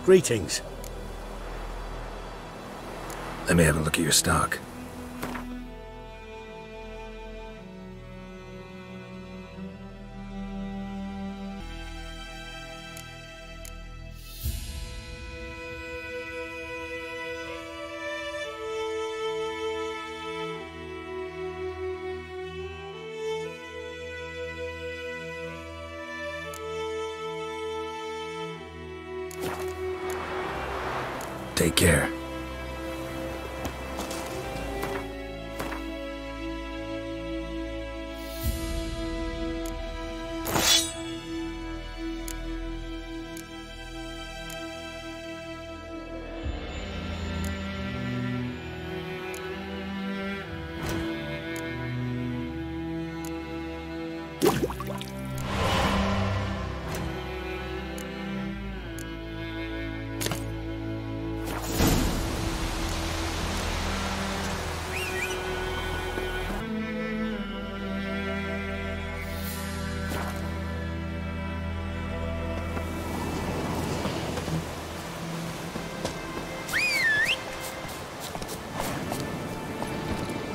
Greetings. Let me have a look at your stock. Take care.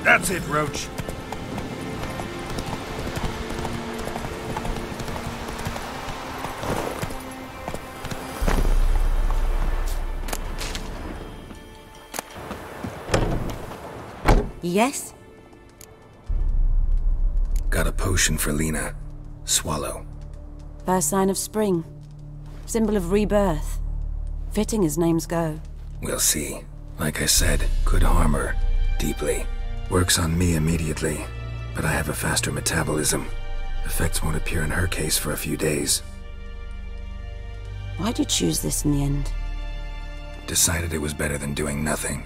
That's it, Roach. Yes? Got a potion for Lena. Swallow. First sign of spring. Symbol of rebirth. Fitting as names go. We'll see. Like I said, could harm her. Deeply. Works on me immediately, but I have a faster metabolism. Effects won't appear in her case for a few days. Why'd you choose this in the end? Decided it was better than doing nothing.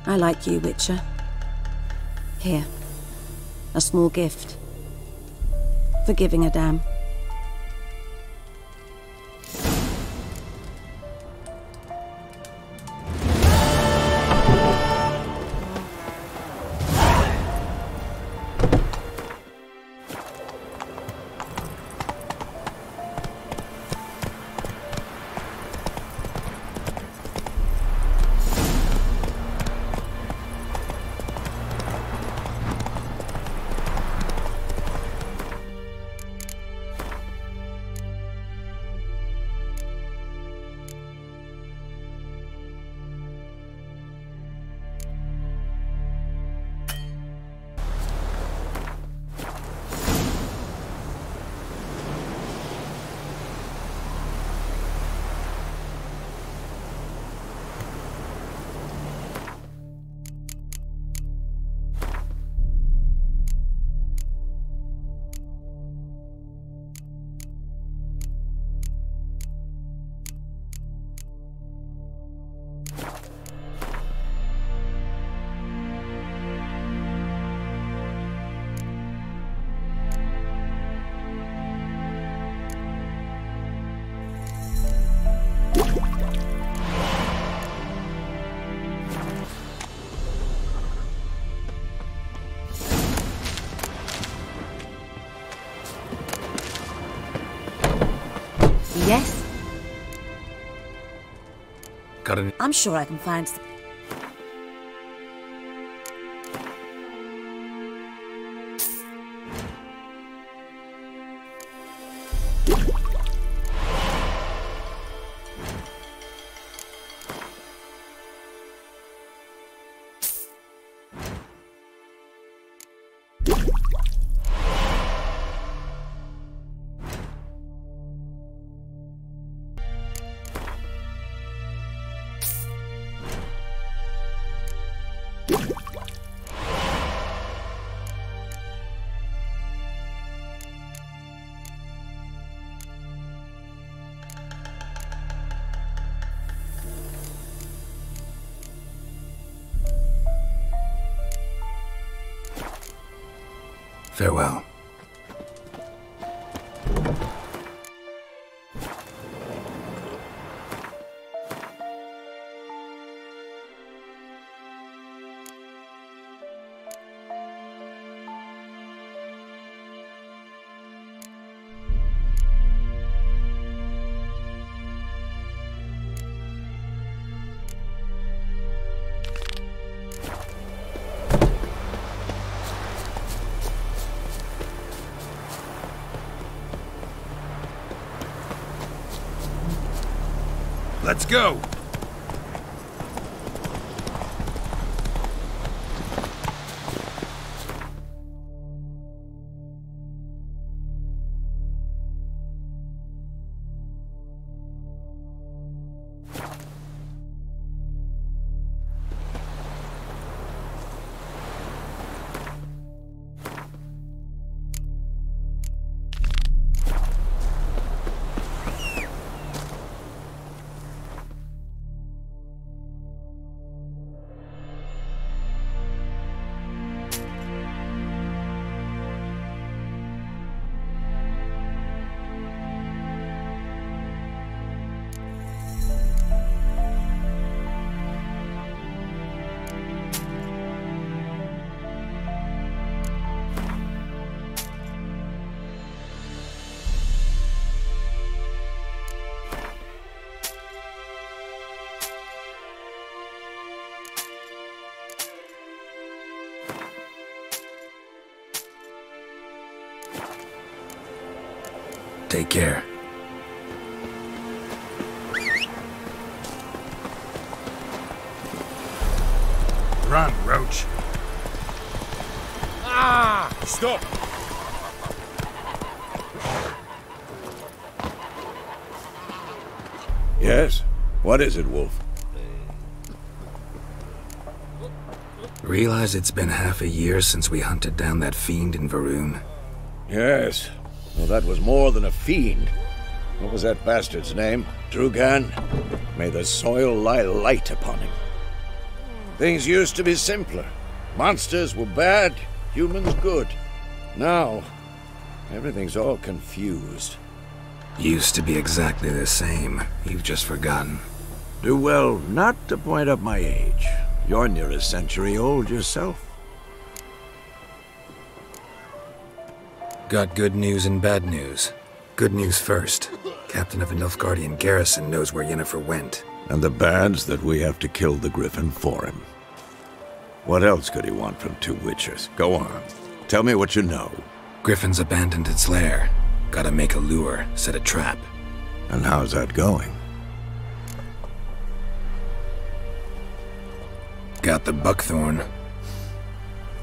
I like you, Witcher. Here. A small gift. For giving a damn. Yes? Got an... I'm sure I can find some. Farewell. Let's go! Take care. Run, Roach. Ah! Stop! Yes? What is it, Wolf? Realize it's been half a year since we hunted down that fiend in Varun? Yes. Well, that was more than a fiend. What was that bastard's name? Drugan? May the soil lie light upon him. Things used to be simpler. Monsters were bad, humans good. Now, everything's all confused. Used to be exactly the same. You've just forgotten. Do well not to point up my age. You're near a century old yourself. Got good news and bad news. Good news first. Captain of a Nilfgaardian garrison knows where Yennefer went. And the bad's that we have to kill the Griffin for him. What else could he want from two witches? Go on. Tell me what you know. Griffin's abandoned its lair. Gotta make a lure, set a trap. And how's that going? Got the buckthorn.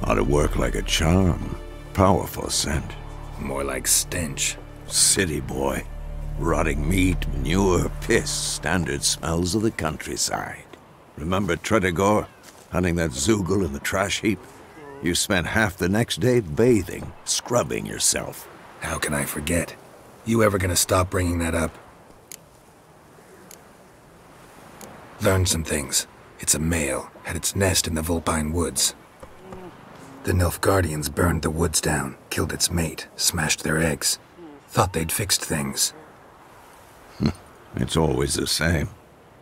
Ought to work like a charm. Powerful scent. More like stench. City boy. Rotting meat, manure, piss, standard smells of the countryside. Remember Tretogor? Hunting that Zoogle in the trash heap? You spent half the next day bathing, scrubbing yourself. How can I forget? You ever gonna stop bringing that up? Learned some things. It's a male, had its nest in the Vulpine Woods. The Nilfgaardians burned the woods down, killed its mate, smashed their eggs. Thought they'd fixed things. It's always the same.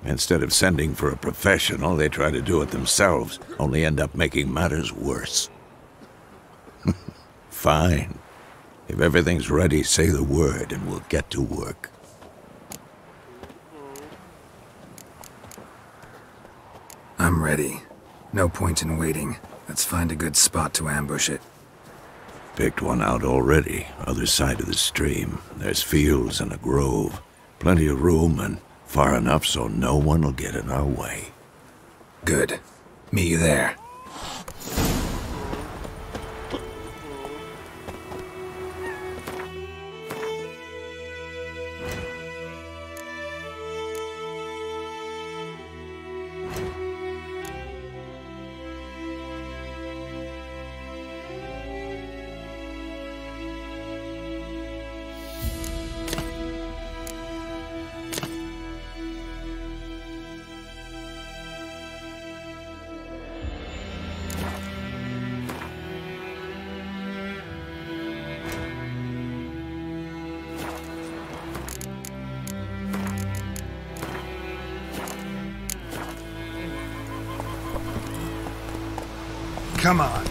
Instead of sending for a professional, they try to do it themselves, only end up making matters worse. Fine. If everything's ready, say the word and we'll get to work. I'm ready. No point in waiting. Let's find a good spot to ambush it. Picked one out already, other side of the stream. There's fields and a grove. Plenty of room and far enough so no one will get in our way. Good. Meet you there. Come on.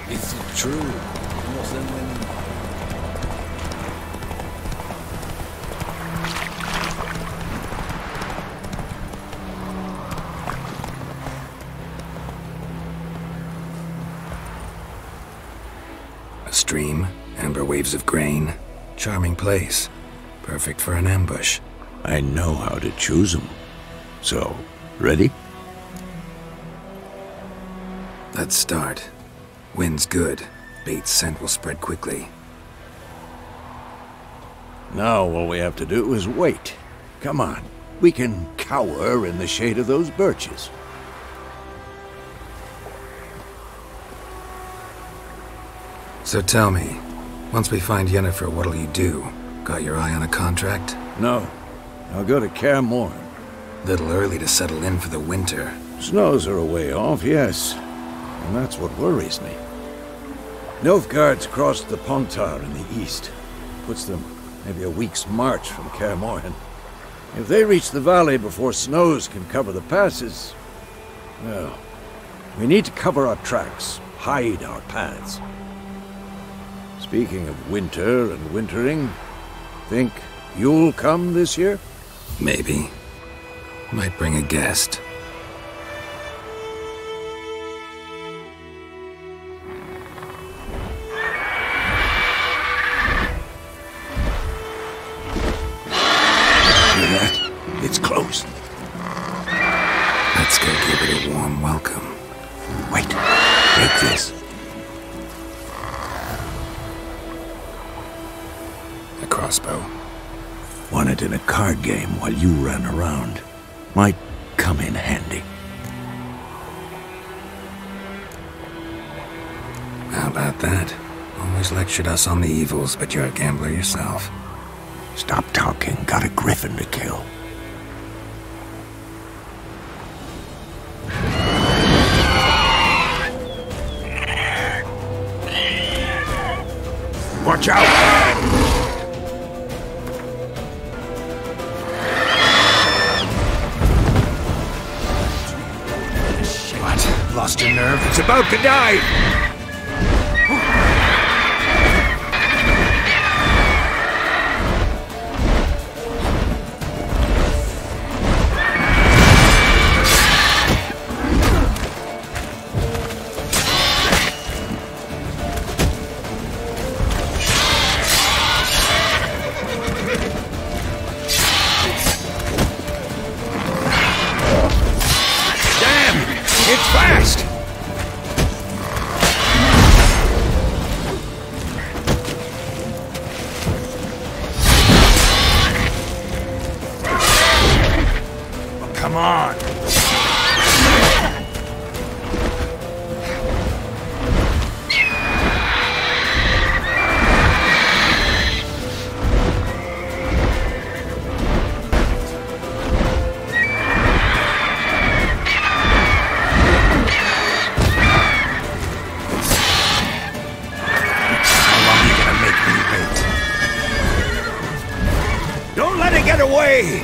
Is it true? A stream, amber waves of grain. Charming place. Perfect for an ambush. I know how to choose them. So, ready? Let's start. Wind's good. Bait's scent will spread quickly. Now all we have to do is wait. Come on. We can cower in the shade of those birches. So tell me, once we find Yennefer, what'll you do? Got your eye on a contract? No. I'll go to Kaer Morhen. Little early to settle in for the winter. Snows are a way off, yes. And that's what worries me. Nilfgaard's crossed the Pontar in the east. Puts them maybe a week's march from Kaer Morhen. If they reach the valley before snows can cover the passes, well, we need to cover our tracks, hide our paths. Speaking of winter and wintering, think you'll come this year? Maybe. Might bring a guest. It's close. Let's go give it a warm welcome. Wait, take this. A crossbow. Won it in a card game while you ran around. Might come in handy. How about that? Always lectured us on the evils, but you're a gambler yourself. Stop talking. Got a griffin to kill. Watch out! What? Lost your nerve? It's about to die! It's fast! Come on! Don't let it get away!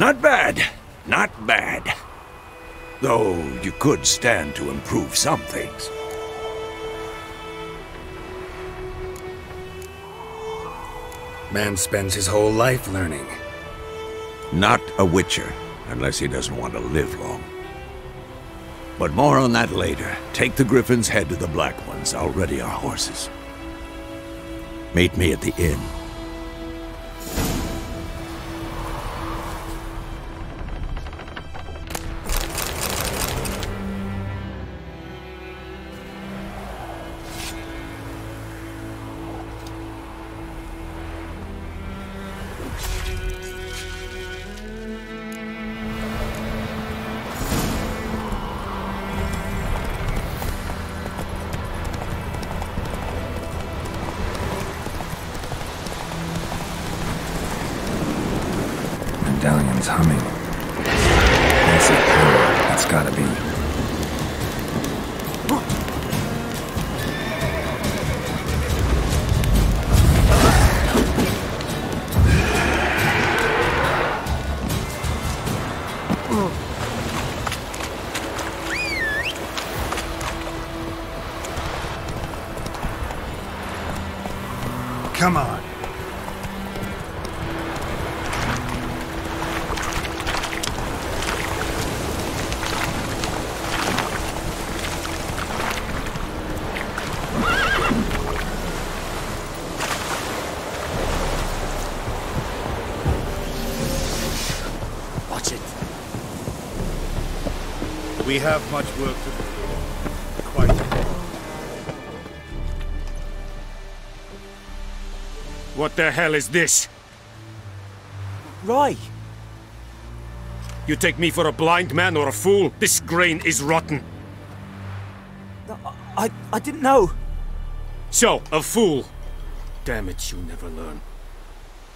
Not bad. Not bad. Though you could stand to improve some things. Man spends his whole life learning. Not a Witcher, unless he doesn't want to live long. But more on that later. Take the Griffin's head to the Black Ones. I'll ready our horses. Meet me at the inn. Medallion's humming. Massive power, that's gotta be. Come on. We have much work to do. Quite. What the hell is this? Rye! You take me for a blind man or a fool? This grain is rotten. I didn't know. So, a fool. Damn it, you never learn.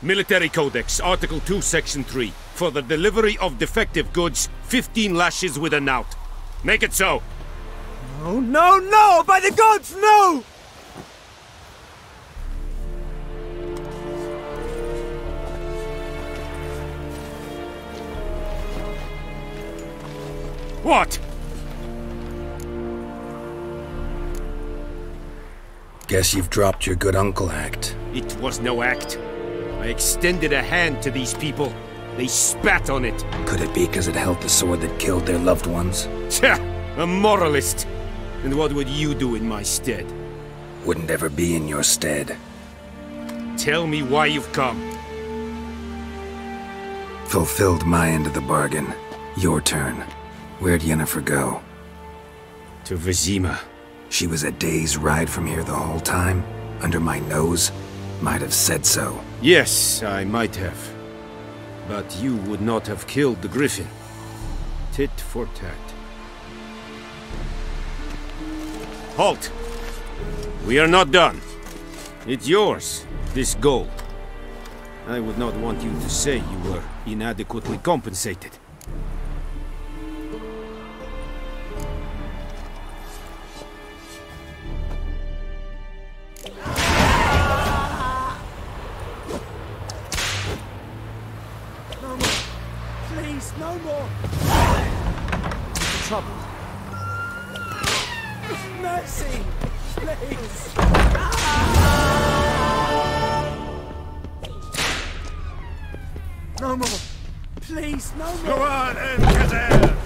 Military Codex, Article 2, Section 3. For the delivery of defective goods, 15 lashes with a knout. Make it so! Oh, no, no! By the gods, no! What? Guess you've dropped your good uncle act. It was no act. I extended a hand to these people. They spat on it. Could it be because it held the sword that killed their loved ones? Tch, a moralist. And what would you do in my stead? Wouldn't ever be in your stead. Tell me why you've come. Fulfilled my end of the bargain. Your turn. Where'd Yennefer go? To Vizima. She was a day's ride from here the whole time? Under my nose? Might have said so. Yes, I might have. But you would not have killed the Griffin. Tit for tat. Halt! We are not done. It's yours, this gold. I would not want you to say you were inadequately compensated. Please, no more! Trouble. Mercy! Please! No more! Please, no more! Go on, Encader!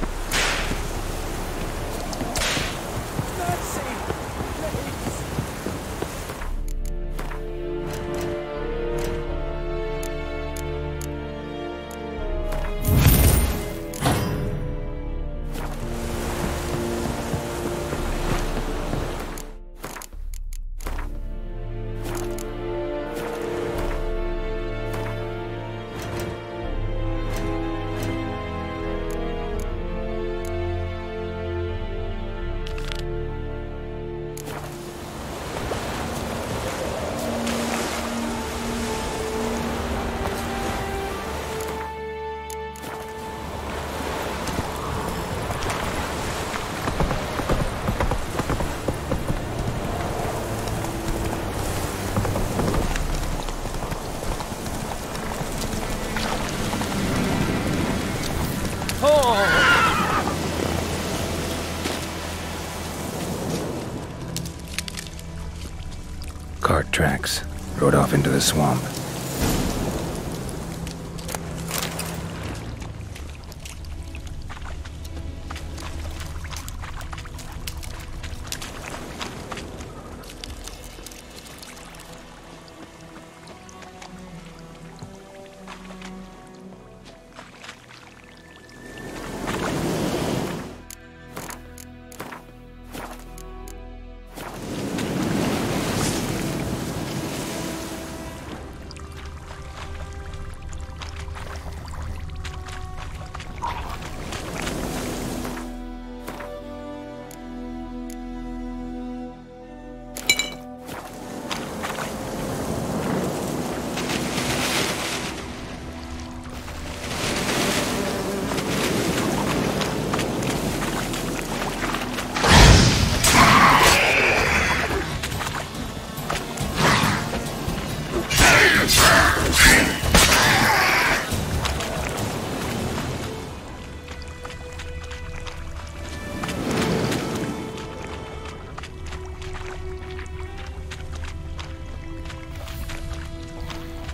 Mercy! Please! tracks, rode off into the swamp.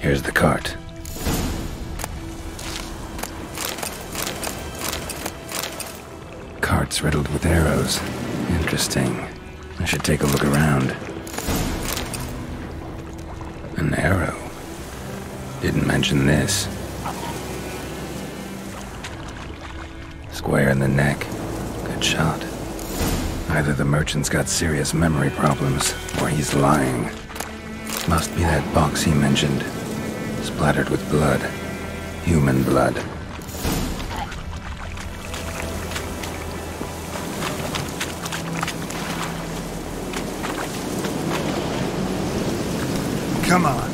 Here's the cart. Cart's riddled with arrows. Interesting. I should take a look around. An arrow. Didn't mention this. Square in the neck. Good shot. Either the merchant's got serious memory problems, or he's lying. Must be that box he mentioned. Splattered with blood. Human blood. Come on.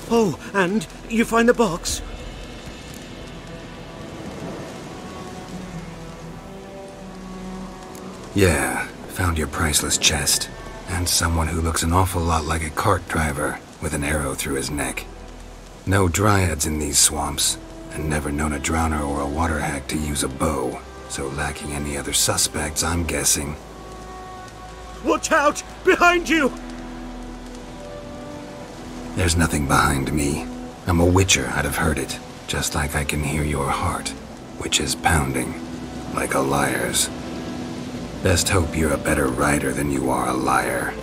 Oh, and you find the box? Yeah, found your priceless chest. And someone who looks an awful lot like a cart driver with an arrow through his neck. No dryads in these swamps, and never known a drowner or a water hack to use a bow. So lacking any other suspects, I'm guessing. Watch out! Behind you! There's nothing behind me. I'm a witcher, I'd have heard it. Just like I can hear your heart, which is pounding, like a liar's. Best hope you're a better rider than you are a liar.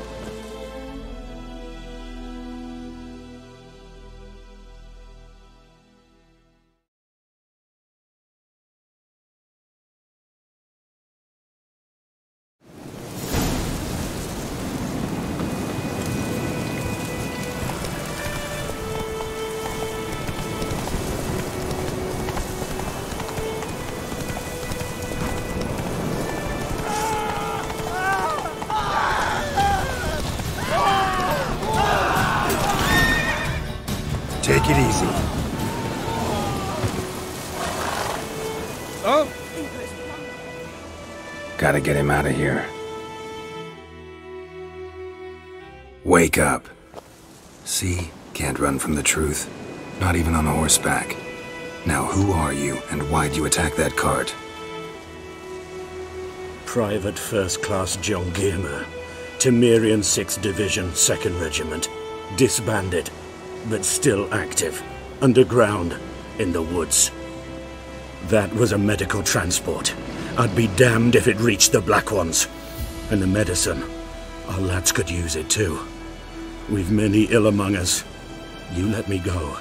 Take it easy. Oh! Gotta get him out of here. Wake up. See? Can't run from the truth. Not even on horseback. Now who are you, and why'd you attack that cart? Private First Class John Giermer, Temerian 6th Division, 2nd Regiment. Disbanded, but still active. Underground, in the woods. That was a medical transport. I'd be damned if it reached the Black Ones. And the medicine, our lads could use it too. We've many ill among us. You let me go,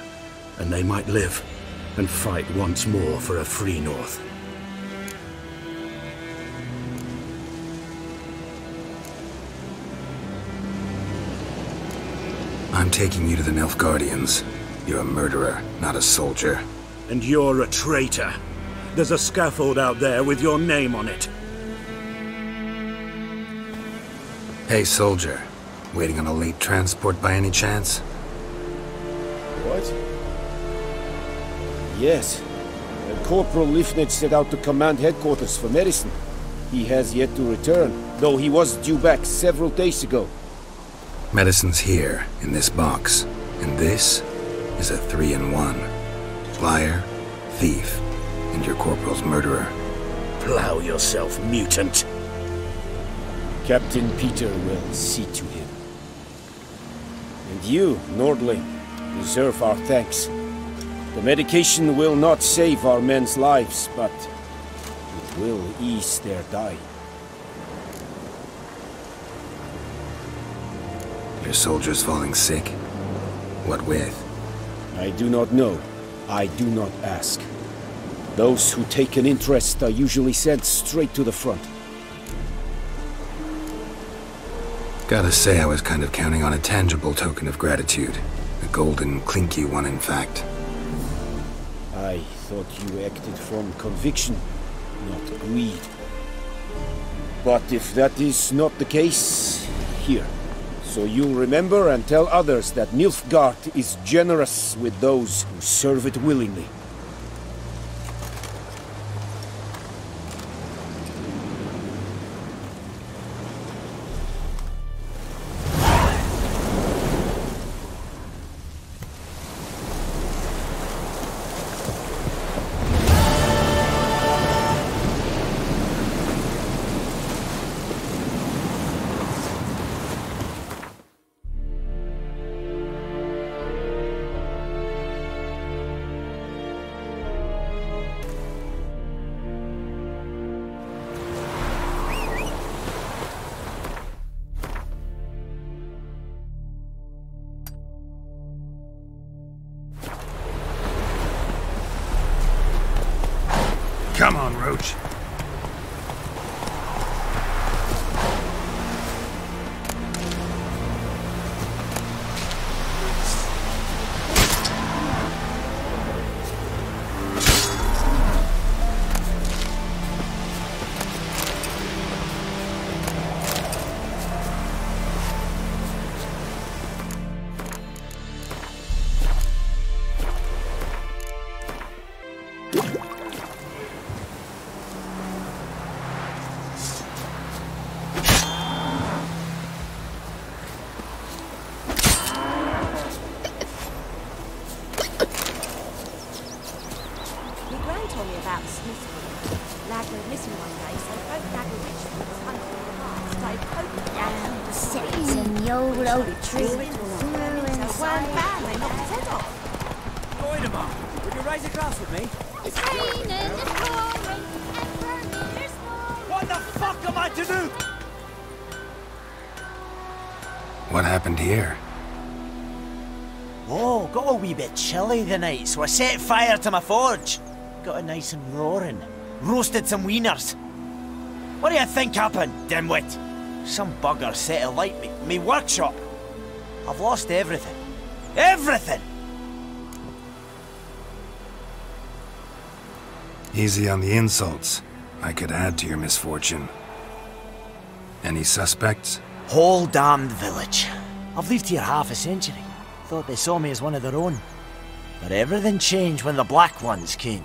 and they might live, and fight once more for a free North. I'm taking you to the Nilfgaardians. You're a murderer, not a soldier. And you're a traitor. There's a scaffold out there with your name on it. Hey, soldier. Waiting on a late transport by any chance? What? Yes. Corporal Lifnitz set out to command headquarters for medicine. He has yet to return, though he was due back several days ago. Medicine's here, in this box. And this is a 3-in-1. Liar, thief, and your corporal's murderer. Plow yourself, mutant. Captain Peter will see to him. And you, Nordling, deserve our thanks. The medication will not save our men's lives, but it will ease their dying. Your soldiers falling sick? What with? I do not know. I do not ask. Those who take an interest are usually sent straight to the front. Gotta say, I was kind of counting on a tangible token of gratitude. A golden, clinky one, in fact. I thought you acted from conviction, not greed. But if that is not the case, here. So you'll remember and tell others that Nilfgaard is generous with those who serve it willingly. Come on, Roach. What happened here? Oh, got a wee bit chilly the night, so I set fire to my forge. Got it nice and roaring. Roasted some wieners. What do you think happened, dimwit? Some bugger set alight me workshop. I've lost everything. Everything! Easy on the insults. I could add to your misfortune. Any suspects? Whole damned village. I've lived here half a century. Thought they saw me as one of their own. But everything changed when the Black Ones came.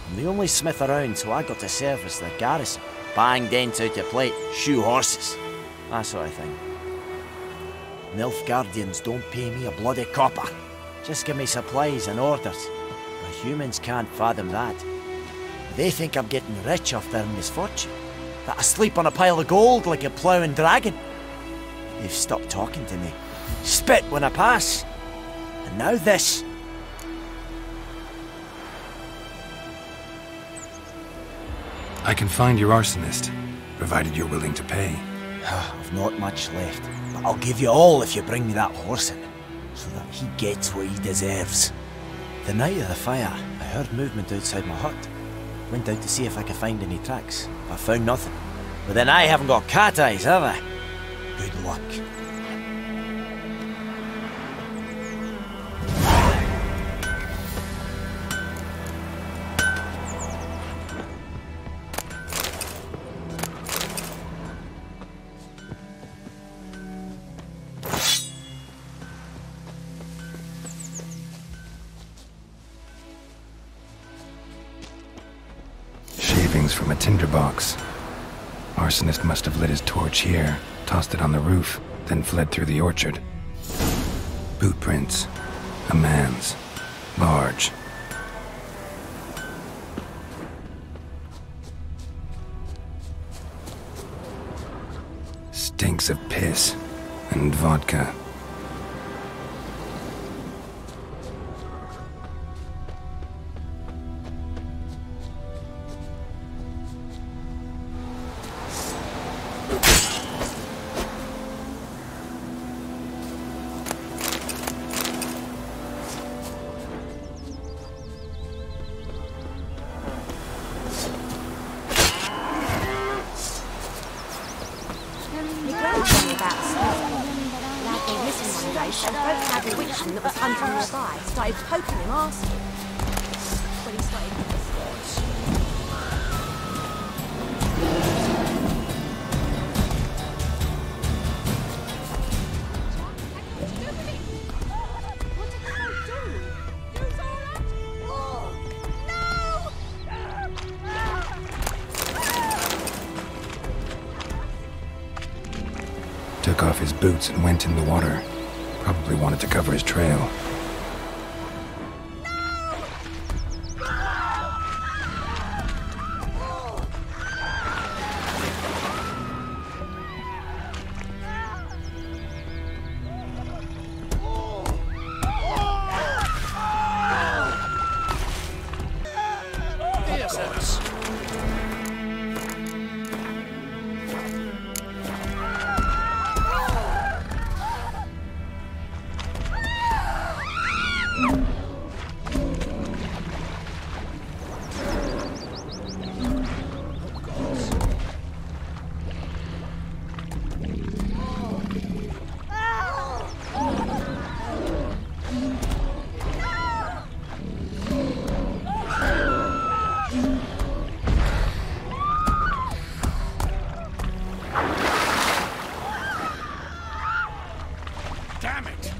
I'm the only smith around, so I got to service the garrison. Bang dents out your plate, shoe horses. That sort of thing. Nilfgaardians don't pay me a bloody copper. Just give me supplies and orders. The humans can't fathom that. They think I'm getting rich off their misfortune. That I sleep on a pile of gold like a ploughing dragon. They've stopped talking to me. Spit when I pass. And now this. I can find your arsonist, provided you're willing to pay. I've not much left, but I'll give you all if you bring me that horse in, so that he gets what he deserves. The night of the fire, I heard movement outside my hut. Went out to see if I could find any tracks, but I found nothing. But then I haven't got cat eyes, have I? Good luck. From a tinderbox. Arsonist must have lit his torch here, tossed it on the roof, then fled through the orchard. Boot prints. A man's. Large. stinks of piss and vodka. That was hunting nearby, started poking him asking. When he started Took off his boots and went in the water. Probably wanted to cover his trail.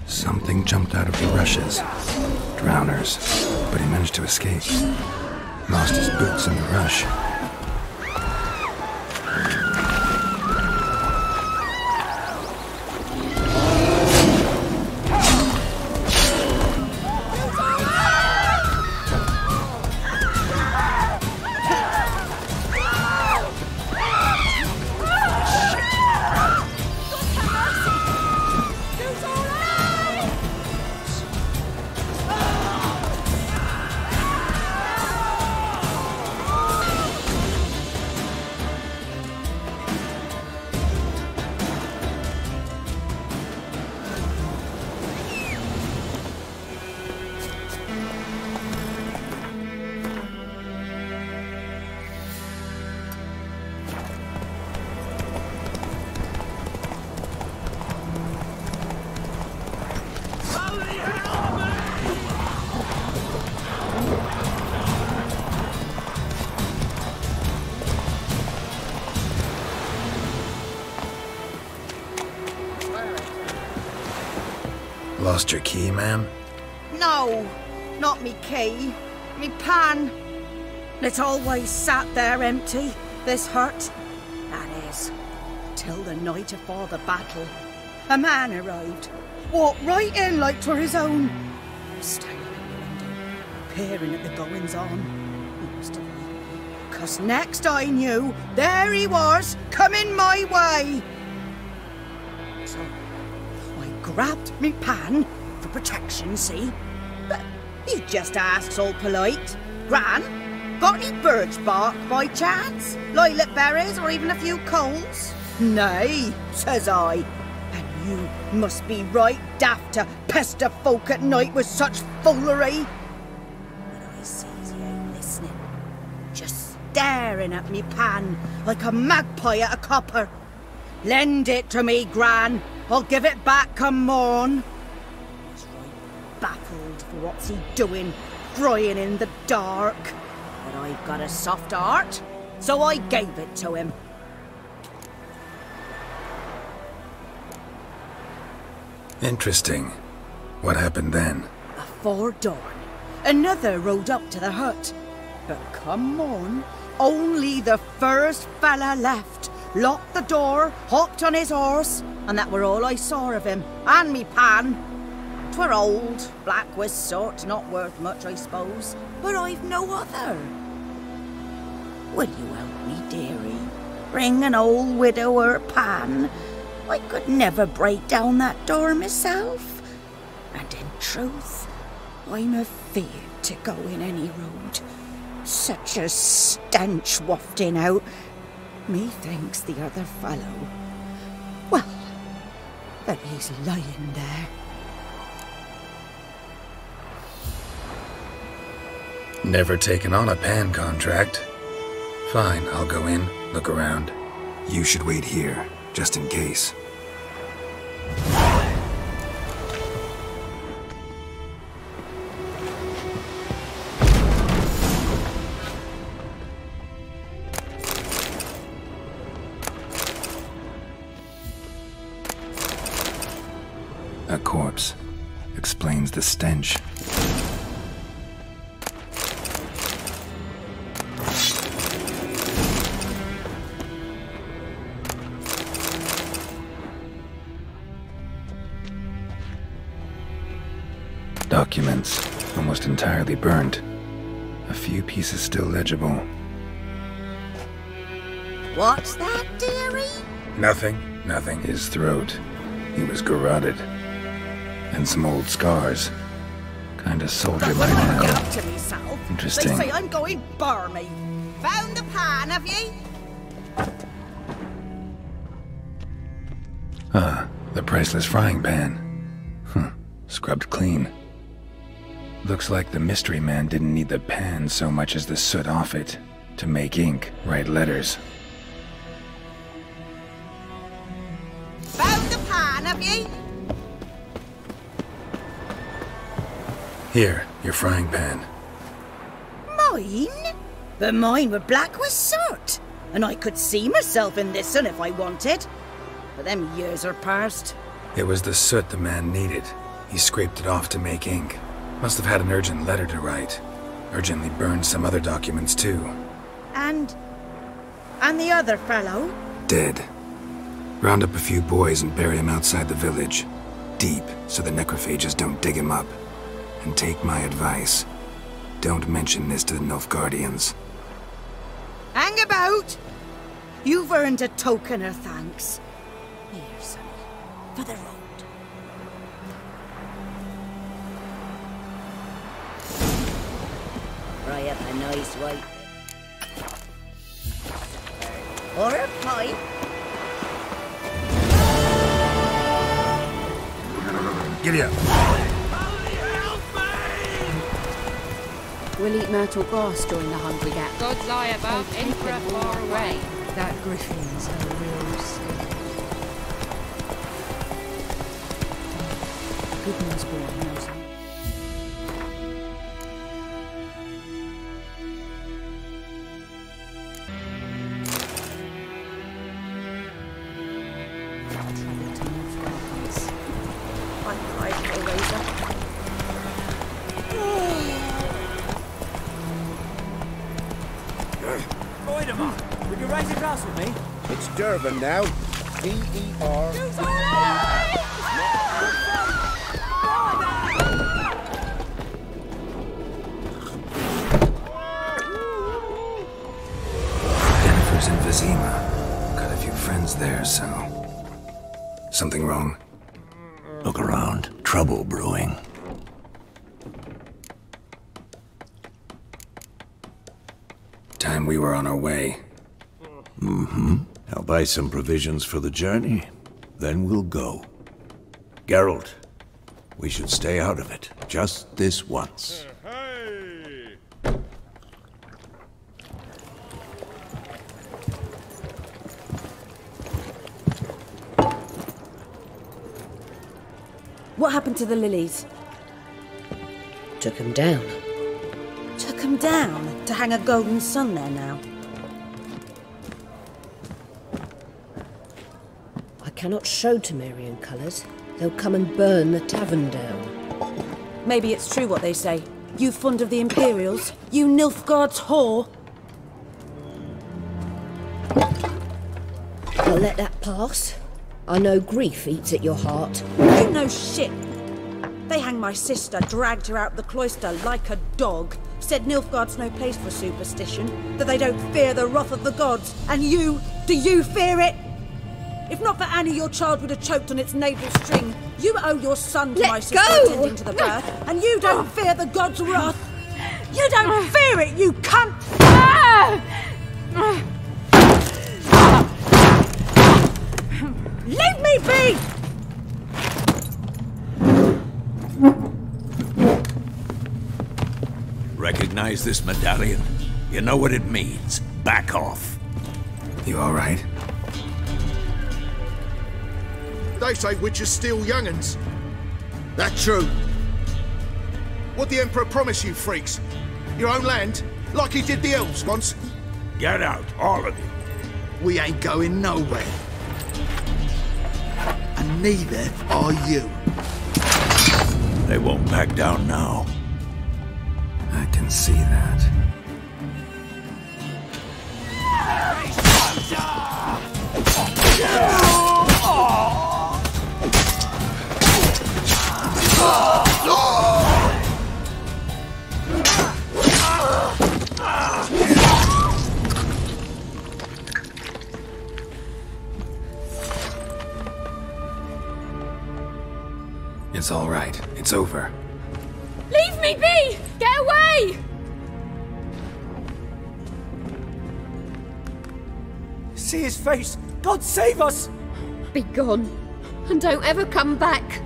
Something jumped out of the rushes. Drowners. But he managed to escape. Lost his boots in the rush. Lost your key, ma'am? No, not me key. Me pan. It always sat there empty, this hut. That is, till the night afore the battle. A man arrived, walked right in like 'twere his own. Standing in the window, peering at the goings-on. He must have known, 'cause next I knew, there he was, coming my way. So I grabbed me pan for protection, see? But he just asks all polite, "Gran, got any birch bark by chance? Lilac berries or even a few coals?" "Nay," says I. "And you must be right daft to pester folk at night with such foolery." But I sees he ain't listening, just staring at me pan like a magpie at a copper. "Lend it to me, Gran. I'll give it back come morn." I was right baffled for what's he doing, crying in the dark. But I've got a soft heart, so I gave it to him. Interesting. What happened then? Afore dawn, another rode up to the hut. But come morn, only the first fella left. Locked the door, hopped on his horse, and that were all I saw of him, and me pan. 'Twere old, black-wist sort, not worth much, I suppose, but I've no other. Will you help me, dearie? Bring an old widower pan? I could never break down that door myself. And in truth, I'm afeard to go in any road. Such a stench wafting out. Methinks the other fellow, well, that he's lying there. Never taken on a pan contract. Fine, I'll go in, look around. You should wait here, just in case. A corpse. Explains the stench. Documents, almost entirely burnt. A few pieces still legible. What's that, dearie? Nothing. His throat. He was garroted. And some old scars. Kinda soldier by now. Get up to myself. Interesting. They say I'm going barmy. Found the pan, have ye? Ah, the priceless frying pan. Scrubbed clean. Looks like the mystery man didn't need the pan so much as the soot off it to make ink, write letters. Found the pan, have ye? Here, your frying pan. Mine? But mine were black with soot. And I could see myself in this one if I wanted. But them years are past. It was the soot the man needed. He scraped it off to make ink. Must have had an urgent letter to write. Urgently burned some other documents too. And the other fellow? Dead. Round up a few boys and bury him outside the village. Deep, so the necrophages don't dig him up. And take my advice. Don't mention this to the Nilfgaardians. Hang about! You've earned a token of thanks. Here, sonny, for the road. Fry up a nice white. Or a pipe. Giddy up. We'll eat myrtle grass during the hungry gap. Gods lie above, Emperor far away. That griffin's a real skill. Goodness boy knows it. Would you raise a glass with me? It's Durban now. D-E-R... Jennifer's in Vizima. Got a few friends there, so... Something wrong? Look around. Trouble brewing. Time we were on our way. I'll buy some provisions for the journey, then we'll go. Geralt, we should stay out of it, just this once. What happened to the lilies? Took 'em down. Took 'em down? To hang a golden sun there now? I cannot show Temerian colours. They'll come and burn the tavern down. Maybe it's true what they say. You fond of the Imperials? You Nilfgaard's whore? I'll let that pass. I know grief eats at your heart. You know shit. They hanged my sister, dragged her out the cloister like a dog. Said Nilfgaard's no place for superstition, that they don't fear the wrath of the gods. And you, do you fear it? If not for Annie, your child would have choked on its navel string. You owe your son to Let my sister go! attending to the birth, and you don't fear the god's wrath. You don't fear it, you cunt! Leave me be! Recognize this medallion? You know what it means. Back off. You all right? They say witches steal young'uns. That true? What'd the Emperor promise you, freaks? Your own land? Like he did the elves once? Get out, all of you. We ain't going nowhere. And neither are you. They won't back down now. I can see that. It's all right. It's over. Leave me be! Get away! See his face! God save us! Be gone, and don't ever come back.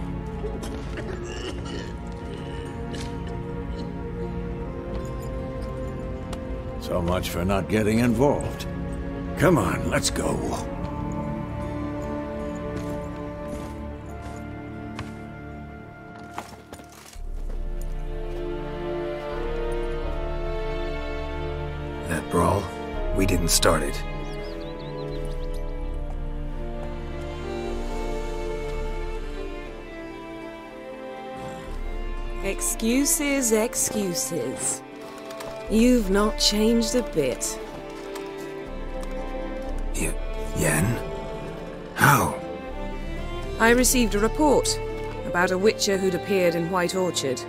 So much for not getting involved. Come on, let's go. That brawl, we didn't start it. Excuses, excuses. You've not changed a bit. Yen? How? I received a report about a witcher who'd appeared in White Orchard.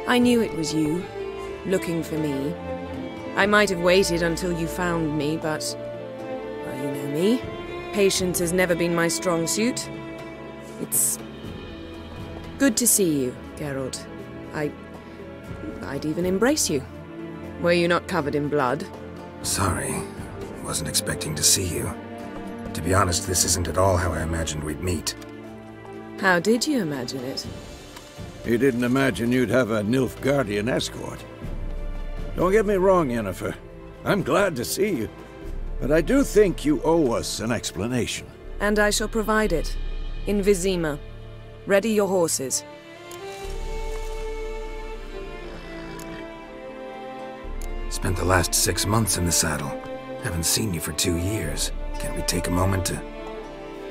I knew it was you, looking for me. I might have waited until you found me, but... well, you know me. Patience has never been my strong suit. It's... good to see you, Geralt. I'd even embrace you. Were you not covered in blood? Sorry. Wasn't expecting to see you. To be honest, this isn't at all how I imagined we'd meet. How did you imagine it? He didn't imagine you'd have a Nilfgaardian escort. Don't get me wrong, Yennefer. I'm glad to see you. But I do think you owe us an explanation. And I shall provide it. In Vizima. Ready your horses. Spent the last 6 months in the saddle. Haven't seen you for 2 years. Can't we take a moment to...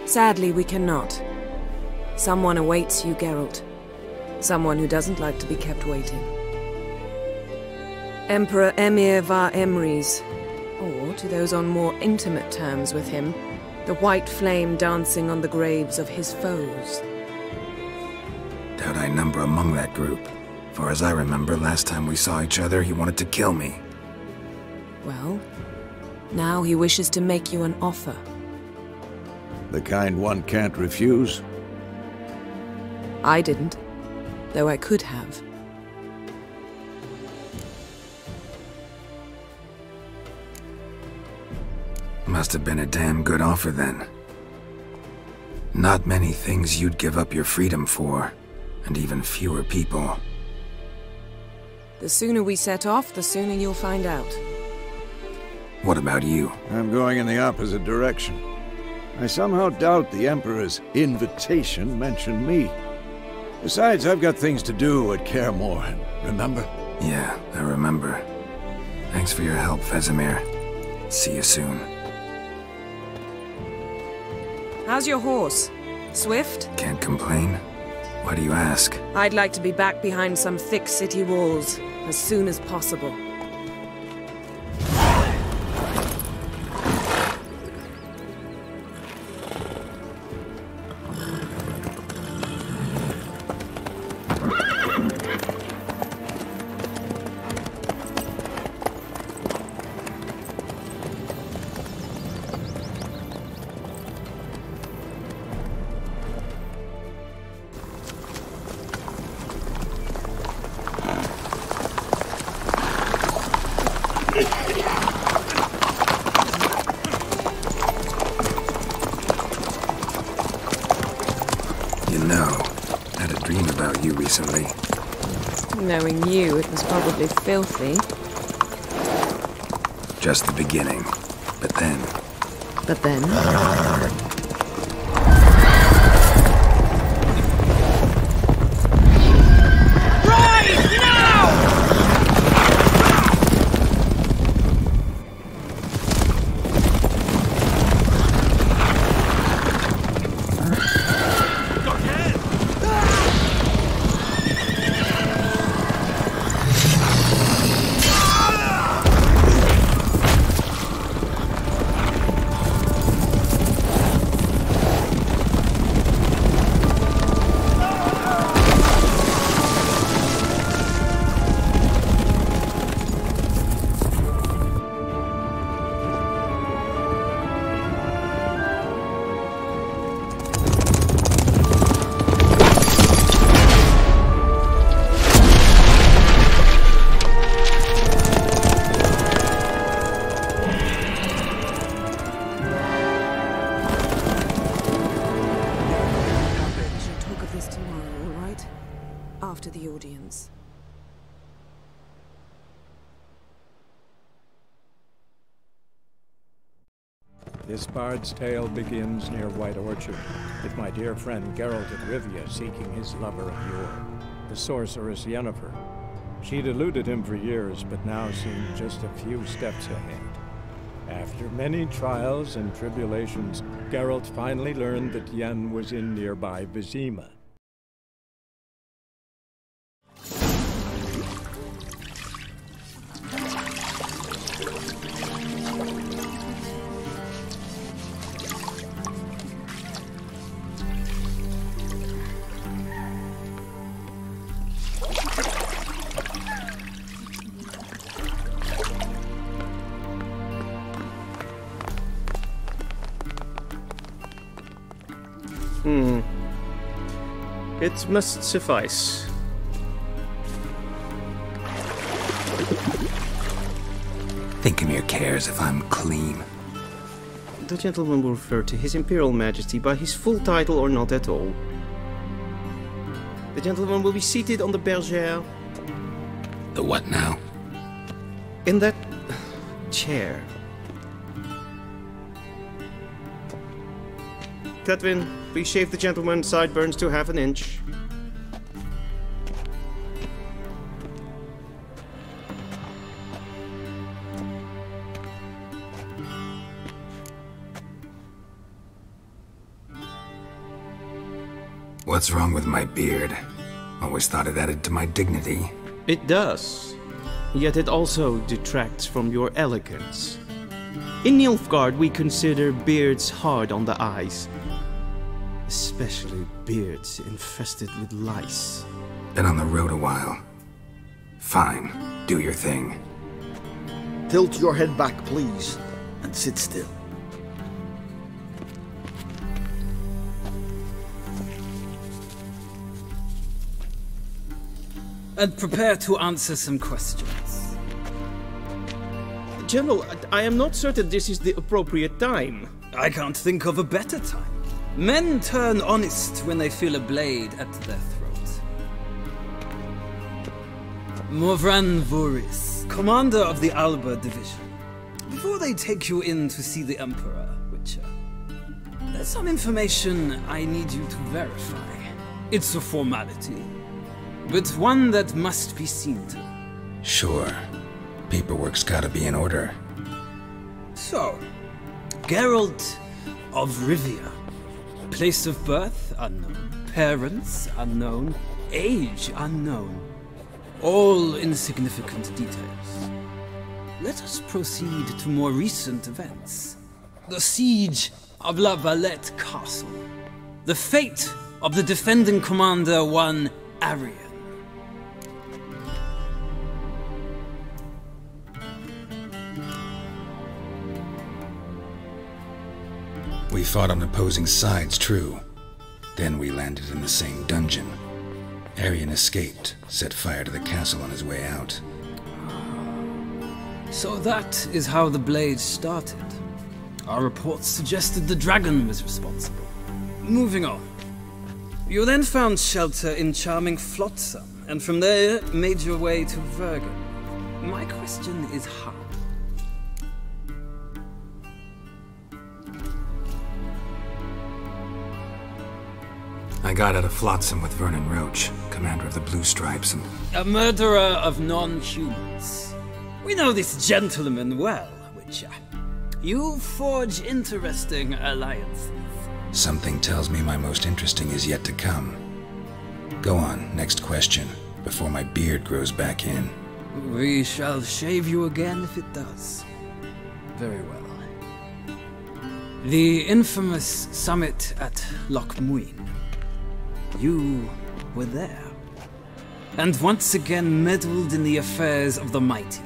Sadly, we cannot. Someone awaits you, Geralt. Someone who doesn't like to be kept waiting. Emperor Emhyr var Emreis, or to those on more intimate terms with him, the white flame dancing on the graves of his foes. Doubt I number among that group. Far as I remember, last time we saw each other, he wanted to kill me. Well, now he wishes to make you an offer. The kind one can't refuse? I didn't, though I could have. Must have been a damn good offer then. Not many things you'd give up your freedom for, and even fewer people. The sooner we set off, the sooner you'll find out. What about you? I'm going in the opposite direction. I somehow doubt the Emperor's invitation mentioned me. Besides, I've got things to do at Kaer Morhen, remember? Yeah, I remember. Thanks for your help, Vesemir. See you soon. How's your horse? Swift? Can't complain. Why do you ask? I'd like to be back behind some thick city walls as soon as possible. You know, I had a dream about you recently. Knowing you, it was probably filthy. Just the beginning. But then... But then? After the audience. This bard's tale begins near White Orchard, with my dear friend Geralt of Rivia seeking his lover of yore, the sorceress Yennefer. She'd eluded him for years, but now seemed just a few steps ahead. After many trials and tribulations, Geralt finally learned that Yen was in nearby Vizima. It must suffice. Think Emir cares if I'm clean? The gentleman will refer to His Imperial Majesty by his full title or not at all. The gentleman will be seated on the bergère. The what now? In that chair. Cledwyn, please shave the gentleman's sideburns to half an inch. What's wrong with my beard? Always thought it added to my dignity. It does. Yet it also detracts from your elegance. In Nilfgaard, we consider beards hard on the eyes. Especially beards infested with lice. Been on the road a while. Fine, do your thing. Tilt your head back, please, and sit still. And prepare to answer some questions. General, I am not certain this is the appropriate time. I can't think of a better time. Men turn honest when they feel a blade at their throat. Morvran Voorhis, commander of the Alba Division. Before they take you in to see the Emperor, Witcher, there's some information I need you to verify. It's a formality, but one that must be seen to. Sure. Paperwork's gotta be in order. So, Geralt of Rivia. Place of birth unknown. Parents unknown. Age unknown. All insignificant details. Let us proceed to more recent events. The siege of La Valette Castle. The fate of the defending commander, one Arian. We fought on opposing sides, true. Then we landed in the same dungeon. Arian escaped, set fire to the castle on his way out. So that is how the Blade started. Our reports suggested the dragon was responsible. Moving on. You then found shelter in charming Flotsam, and from there made your way to Vergen. My question is how? I got out of Flotsam with Vernon Roach, commander of the Blue Stripes, and... A murderer of non-humans. We know this gentleman well, Witcher. You forge interesting alliances. Something tells me my most interesting is yet to come. Go on, next question, before my beard grows back in. We shall shave you again if it does. Very well. The infamous summit at Loch Muin. You were there, and once again meddled in the affairs of the mighty.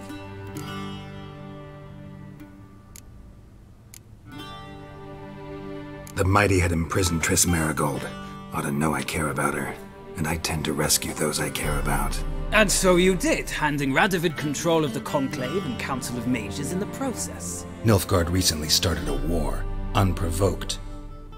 The mighty had imprisoned Triss Merigold. Ought to know I care about her, and I tend to rescue those I care about. And so you did, handing Radovid control of the Conclave and Council of Mages in the process. Nilfgaard recently started a war, unprovoked.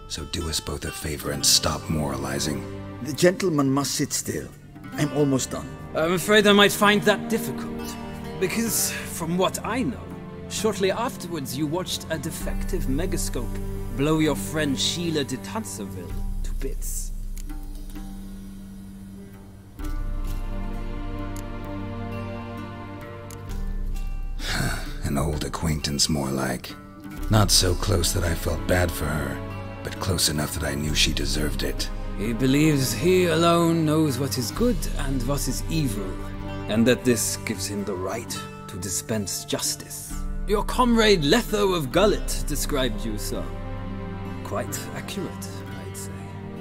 So do us both a favor and stop moralizing. The gentleman must sit still. I'm almost done. I'm afraid I might find that difficult. Because, from what I know, shortly afterwards you watched a defective megascope blow your friend Sheila de Tanserville to bits. An old acquaintance, more like. Not so close that I felt bad for her, but close enough that I knew she deserved it. He believes he alone knows what is good and what is evil, and that this gives him the right to dispense justice. Your comrade Letho of Gullet described you so. Quite accurate, I'd say.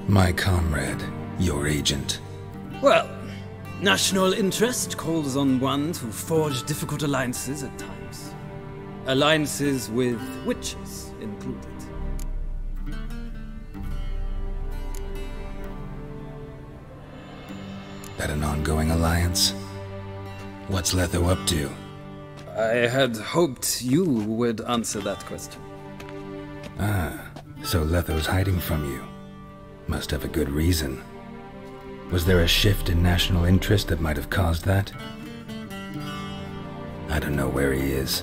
My comrade, your agent. Well, national interest calls on one to forge difficult alliances at times. Alliances with witches included. That an ongoing alliance? What's Letho up to? I had hoped you would answer that question. Ah, so Letho's hiding from you. Must have a good reason. Was there a shift in national interest that might have caused that? I don't know where he is.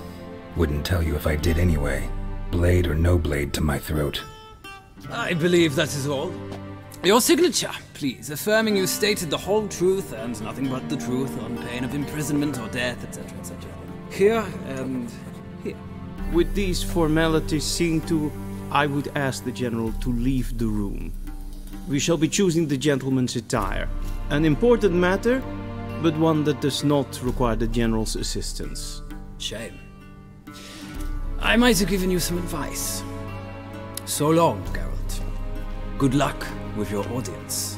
Wouldn't tell you if I did anyway. Blade or no blade to my throat. I believe that is all. Your signature, please, affirming you stated the whole truth and nothing but the truth on pain of imprisonment or death, etc., etc. Here and here. With these formalities seen to, I would ask the General to leave the room. We shall be choosing the gentleman's attire. An important matter, but one that does not require the General's assistance. Shame. I might have given you some advice. So long, Geralt. Good luck with your audience.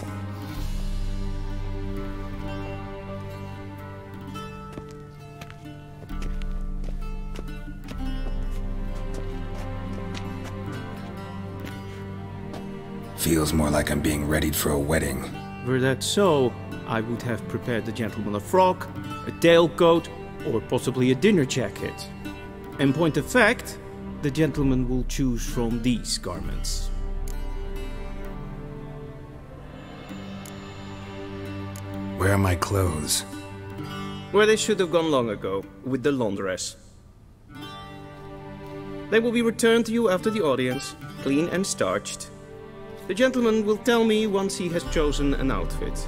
Feels more like I'm being readied for a wedding. Were that so, I would have prepared the gentleman a frock, a tailcoat, or possibly a dinner jacket. In point of fact, the gentleman will choose from these garments. Where are my clothes? Where they should have gone long ago, with the laundress. They will be returned to you after the audience, clean and starched. The gentleman will tell me once he has chosen an outfit.